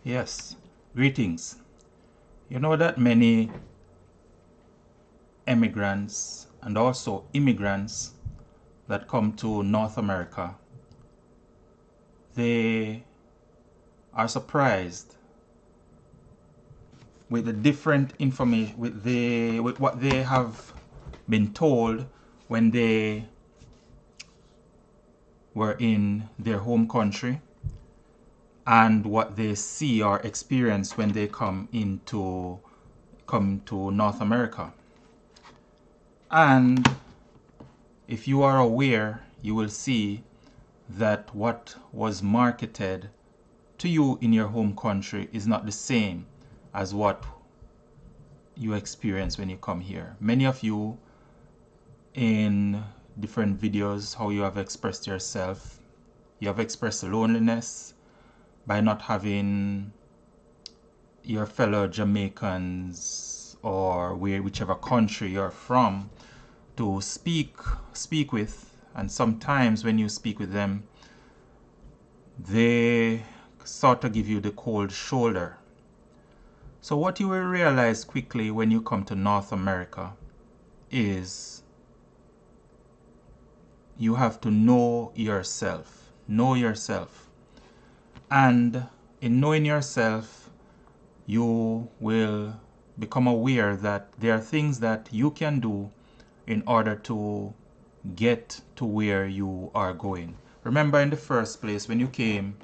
Yes, greetings. You know that many emigrants and also immigrants that come to North America, they are surprised with the different information, with what they have been told when they were in their home country and what they see or experience when they come to North America. And if you are aware, you will see that what was marketed to you in your home country is not the same as what you experience when you come here. Many of you in different videos, how you have expressed yourself, you have expressed loneliness by not having your fellow Jamaicans or whichever country you're from to speak with, and sometimes when you speak with them, they sort of give you the cold shoulder. So what you will realize quickly when you come to North America is you have to know yourself. Know yourself. And in knowing yourself, you will become aware that there are things that you can do in order to get to where you are going. Remember, in the first place, when you came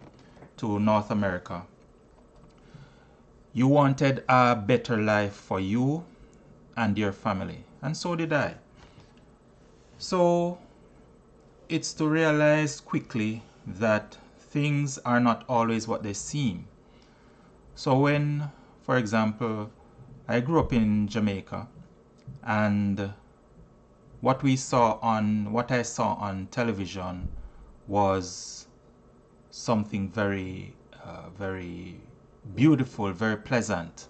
to North America, you wanted a better life for you and your family, and so did I. So it's to realize quickly that things are not always what they seem. So when, for example, I grew up in Jamaica, and what I saw on television was something very, very beautiful, very pleasant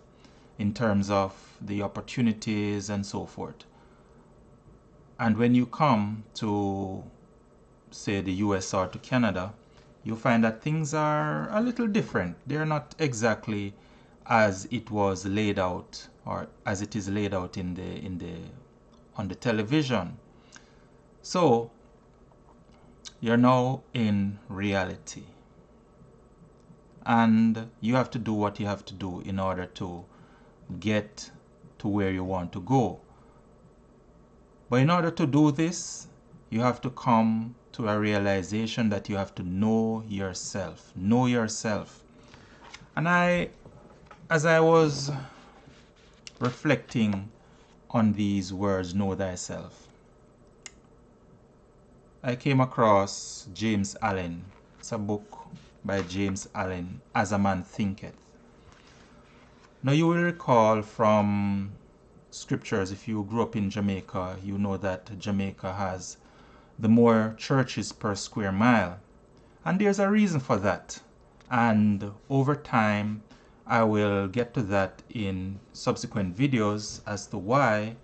in terms of the opportunities and so forth. And when you come to, say, the US or to Canada, you find that things are a little different. They're not exactly as it was laid out or as it is laid out on the television. So you're now in reality, and you have to do what you have to do in order to get to where you want to go. But in order to do this, you have to come to a realization that you have to know yourself. Know yourself. And as I was reflecting on these words, know thyself, I came across James Allen. It's a book by James Allen, As a Man Thinketh. Now you will recall from scriptures, if you grew up in Jamaica, you know that Jamaica has the more churches per square mile. And there's a reason for that. And over time, I will get to that in subsequent videos as to why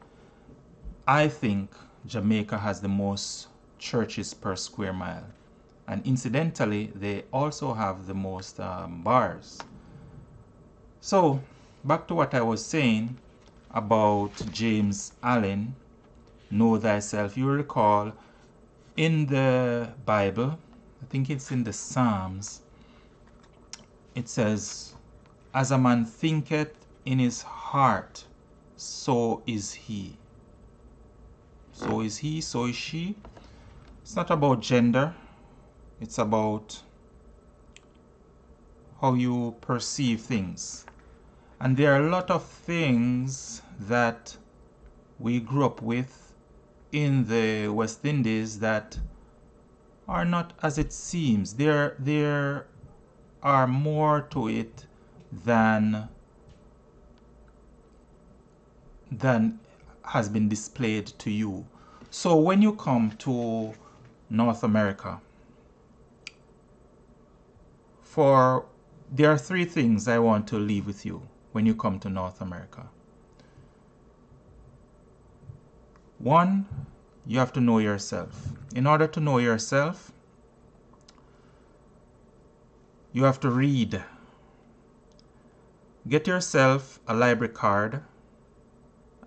I think Jamaica has the most churches per square mile. And incidentally, they also have the most bars. So, back to what I was saying about James Allen, know thyself. You recall in the Bible, I think it's in the Psalms, it says, as a man thinketh in his heart, so is he. So is he, so is she. It's not about gender. It's about how you perceive things. And there are a lot of things that we grew up with in the West Indies that are not as it seems. There are more to it than has been displayed to you. So when you come to North America, there are three things I want to leave with you when you come to North America. One, you have to know yourself. In order to know yourself, you have to read. Get yourself a library card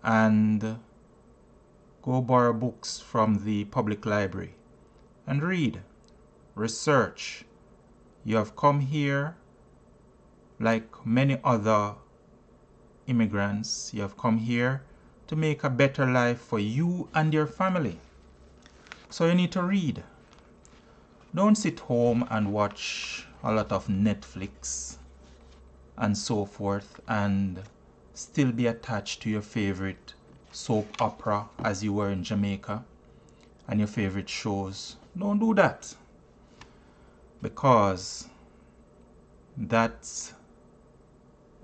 and go borrow books from the public library and read, research. You have come here like many other immigrants. You have come here to make a better life for you and your family. So you need to read. Don't sit home and watch a lot of Netflix and so forth and still be attached to your favorite soap opera as you were in Jamaica and your favorite shows. Don't do that, because that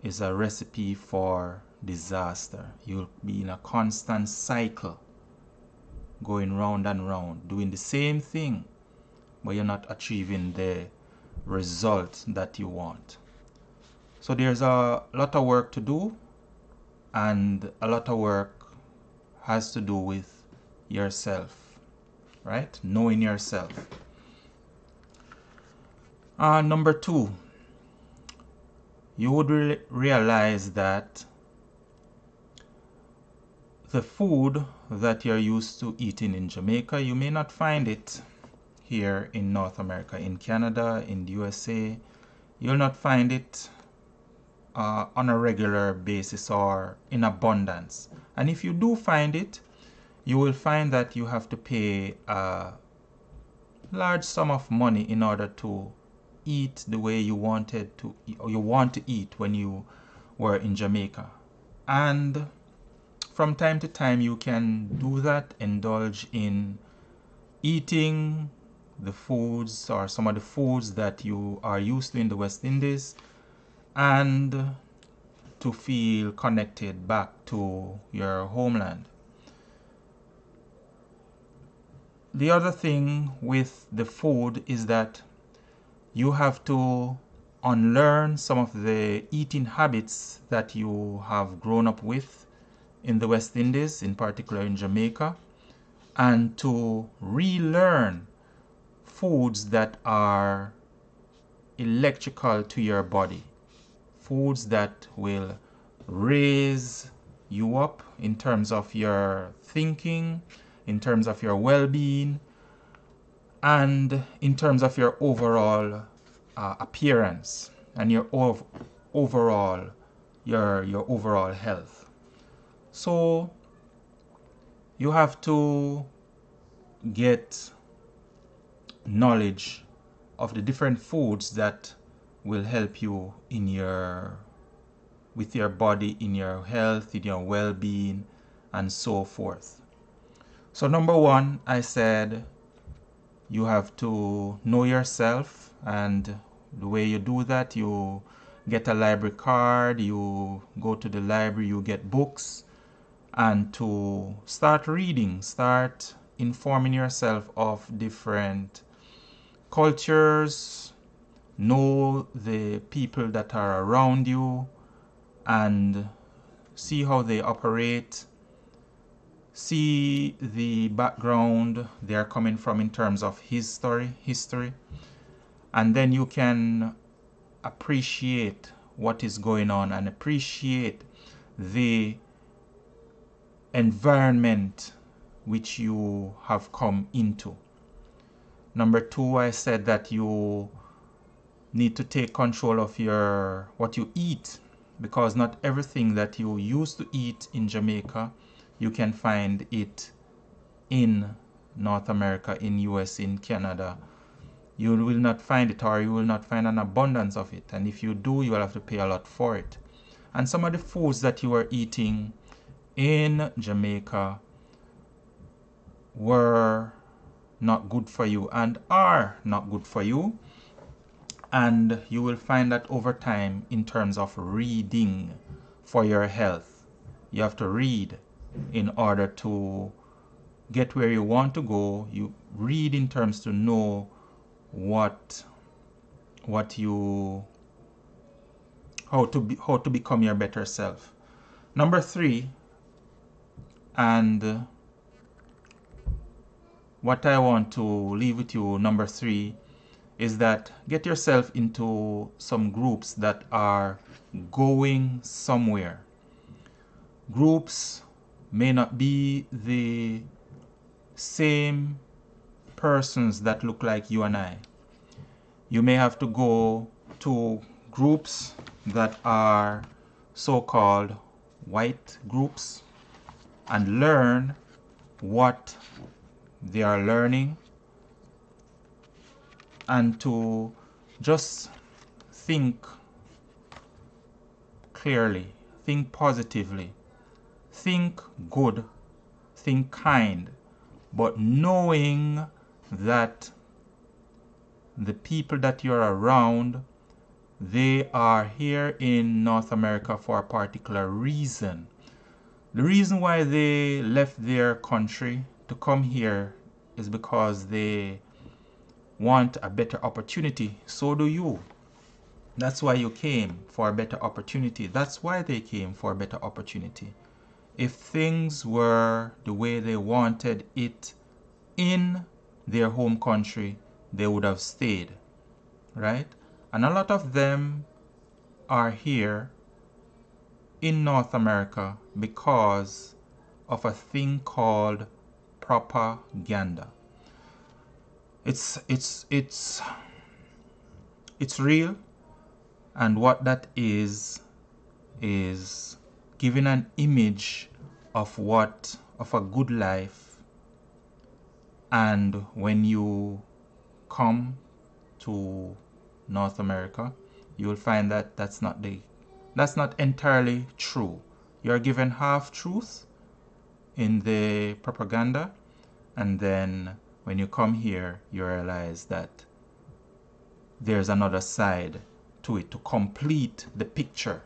is a recipe for disaster. You'll be in a constant cycle, going round and round, doing the same thing, but you're not achieving the result that you want. So there's a lot of work to do, and a lot of work has to do with yourself, right? Knowing yourself. Number 2, you would realize that the food that you're used to eating in Jamaica, you may not find it here in North America. In Canada, in the USA, you'll not find it on a regular basis or in abundance. And if you do find it, you will find that you have to pay a large sum of money in order to eat the way you wanted to, or you want to eat when you were in Jamaica. And from time to time you can do that, indulge in eating the foods or some of the foods that you are used to in the West Indies, and to feel connected back to your homeland. The other thing with the food is that you have to unlearn some of the eating habits that you have grown up with in the West Indies, in particular in Jamaica, and to relearn foods that are electrical to your body, foods that will raise you up in terms of your thinking, in terms of your well-being, and in terms of your overall appearance and your overall health. So you have to get knowledge of the different foods that will help you with your body, in your health, in your well-being, and so forth. So number 1, I said you have to know yourself, and the way you do that, you get a library card, you go to the library, you get books, and to start reading, start informing yourself of different cultures, know the people that are around you and see how they operate, see the background they are coming from in terms of history, and then you can appreciate what is going on and appreciate the environment which you have come into. Number 2, I said that you need to take control of what you eat, because not everything that you used to eat in Jamaica, you can find it in North America, in US, in Canada. You will not find it, or you will not find an abundance of it. And if you do, you will have to pay a lot for it. And some of the foods that you were eating in Jamaica were not good for you and are not good for you. And you will find that over time, in terms of reading for your health. You have to read in order to get where you want to go. You read in terms to know how to become your better self. Number 3, and what I want to leave with you, number 3, is that get yourself into some groups that are going somewhere. Groups may not be the same persons that look like you and I. You may have to go to groups that are so-called white groups and learn what they are learning, and to just think clearly, think positively, think good, think kind, but knowing that the people that you're around, they are here in North America for a particular reason. The reason why they left their country to come here is because they want a better opportunity. So do you. That's why you came, for a better opportunity. That's why they came, for a better opportunity. If things were the way they wanted it in their home country, they would have stayed, right? And a lot of them are here in North America because of a thing called propaganda. It's real, and what that is giving an image of a good life. And when you come to North America, you will find that that's not entirely true. You're given half truth in the propaganda, and then when you come here, you realize that there's another side to it to complete the picture.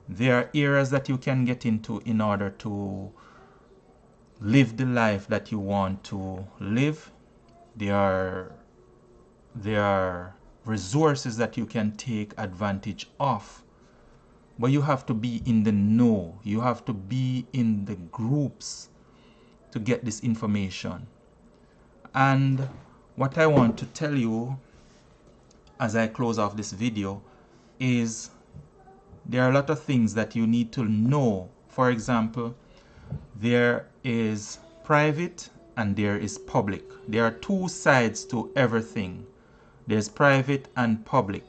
There are areas that you can get into in order to live the life that you want to live. There are resources that you can take advantage of, but you have to be in the know. You have to be in the groups to get this information. And what I want to tell you as I close off this video is there are a lot of things that you need to know. For example, there is private and there is public. There are two sides to everything. There's private and public.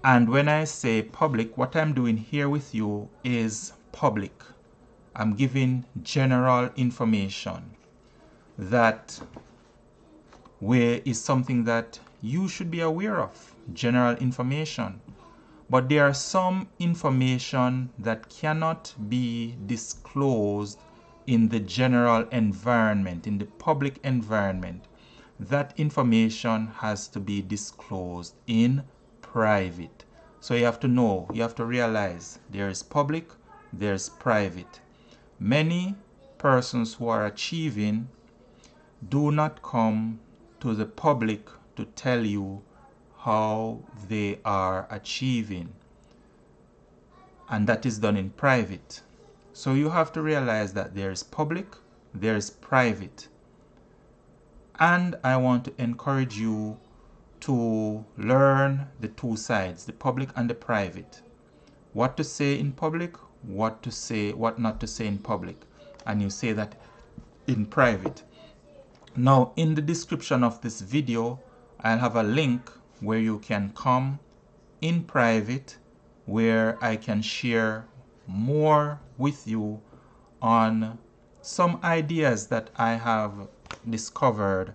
And when I say public, what I'm doing here with you is public. I'm giving general information that is something that you should be aware of, general information. But there are some information that cannot be disclosed in the general environment, in the public environment. That information has to be disclosed in private. So you have to know, you have to realize there is public, there's private. Many persons who are achieving do not come to the public to tell you how they are achieving, and that is done in private. So you have to realize that there is public, there is private. And I want to encourage you to learn the two sides, the public and the private. What to say in public, what not to say in public. And you say that in private. Now, in the description of this video, I'll have a link where you can come in private, where I can share more with you on some ideas that I have discovered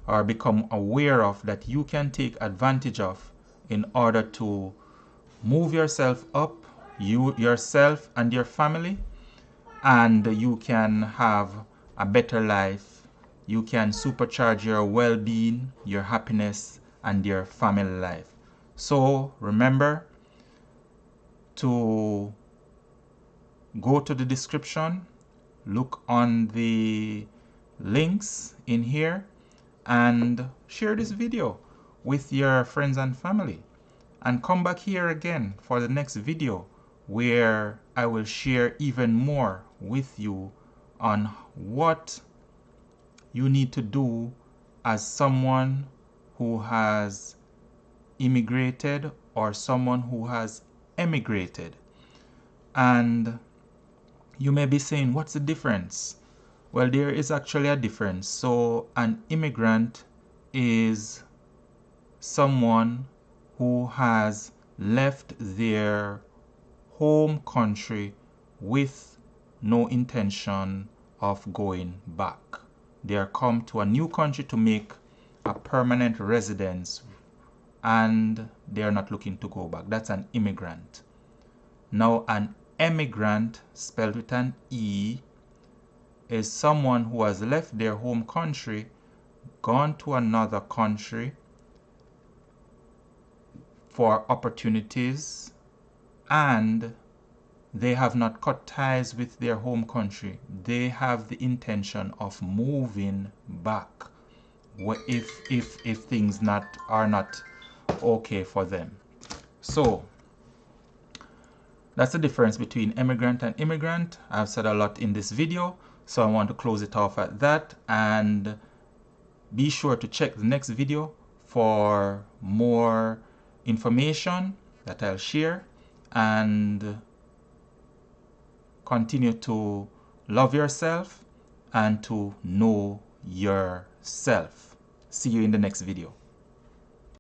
or become aware of that you can take advantage of in order to move yourself up, yourself and your family, and you can have a better life. You can supercharge your well-being, your happiness, and your family life. So remember to go to the description, look on the links in here, and share this video with your friends and family. And come back here again for the next video, where I will share even more with you on what you need to do as someone who has immigrated or someone who has emigrated. And you may be saying, what's the difference? Well, there is actually a difference. So an immigrant is someone who has left their home country with no intention of going back. They are come to a new country to make a permanent residence and they are not looking to go back. That's an immigrant. Now, an emigrant, spelled with an E, is someone who has left their home country, gone to another country for opportunities, and they have not cut ties with their home country. They have the intention of moving back if things are not okay for them. So that's the difference between emigrant and immigrant. I've said a lot in this video, so I want to close it off at that, and be sure to check the next video for more information that I'll share, and continue to love yourself and to know yourself. See you in the next video.